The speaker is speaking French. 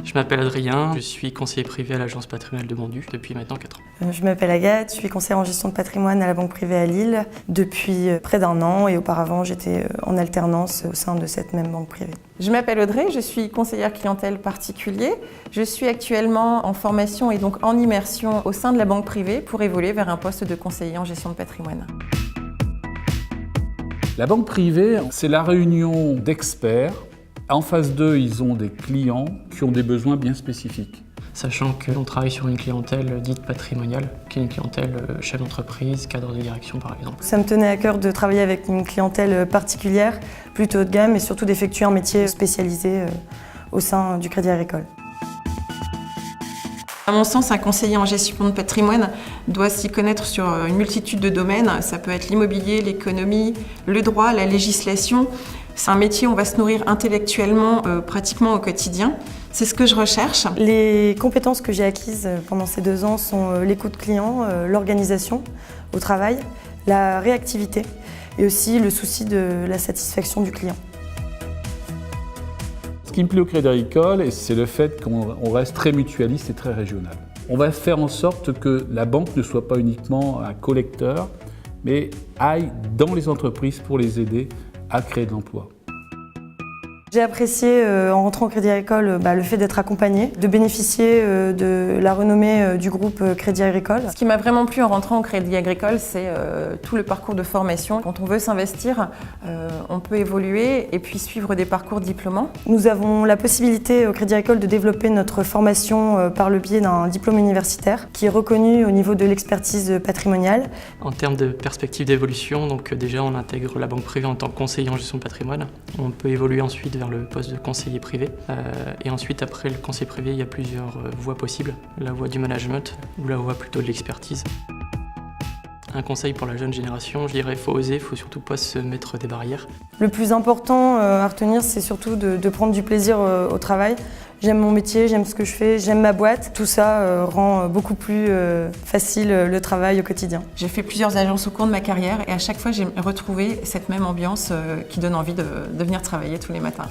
Je m'appelle Adrien, je suis conseiller privé à l'agence patrimoniale de Bondu depuis maintenant 4 ans. Je m'appelle Agathe, je suis conseillère en gestion de patrimoine à la banque privée à Lille depuis près d'1 an et auparavant j'étais en alternance au sein de cette même banque privée. Je m'appelle Audrey, je suis conseillère clientèle particulier. Je suis actuellement en formation et donc en immersion au sein de la banque privée pour évoluer vers un poste de conseiller en gestion de patrimoine. La banque privée, c'est la réunion d'experts. En face d'eux, ils ont des clients qui ont des besoins bien spécifiques. Sachant qu'on travaille sur une clientèle dite patrimoniale, qui est une clientèle chef d'entreprise, cadre de direction par exemple. Ça me tenait à cœur de travailler avec une clientèle particulière, plutôt haut de gamme et surtout d'effectuer un métier spécialisé au sein du Crédit Agricole. À mon sens, un conseiller en gestion de patrimoine doit s'y connaître sur une multitude de domaines. Ça peut être l'immobilier, l'économie, le droit, la législation. C'est un métier où on va se nourrir intellectuellement pratiquement au quotidien. C'est ce que je recherche. Les compétences que j'ai acquises pendant ces 2 ans sont l'écoute client, l'organisation au travail, la réactivité et aussi le souci de la satisfaction du client. Ce qui me plaît au Crédit Agricole, c'est le fait qu'on reste très mutualiste et très régional. On va faire en sorte que la banque ne soit pas uniquement un collecteur, mais aille dans les entreprises pour les aider à créer de l'emploi. J'ai apprécié en rentrant au Crédit Agricole le fait d'être accompagnée, de bénéficier de la renommée du groupe Crédit Agricole. Ce qui m'a vraiment plu en rentrant au Crédit Agricole, c'est tout le parcours de formation. Quand on veut s'investir, on peut évoluer et puis suivre des parcours diplômants. Nous avons la possibilité au Crédit Agricole de développer notre formation par le biais d'un diplôme universitaire qui est reconnu au niveau de l'expertise patrimoniale. En termes de perspective d'évolution, donc déjà on intègre la banque privée en tant que conseiller en gestion de patrimoine. On peut évoluer ensuite vers le poste de conseiller privé. Et ensuite, après le conseiller privé, il y a plusieurs voies possibles. La voie du management ou la voie plutôt de l'expertise. Un conseil pour la jeune génération, je dirais, il faut oser, il ne faut surtout pas se mettre des barrières. Le plus important à retenir, c'est surtout de prendre du plaisir au travail. J'aime mon métier, j'aime ce que je fais, j'aime ma boîte. Tout ça rend beaucoup plus facile le travail au quotidien. J'ai fait plusieurs agences au cours de ma carrière et à chaque fois, j'ai retrouvé cette même ambiance qui donne envie de venir travailler tous les matins.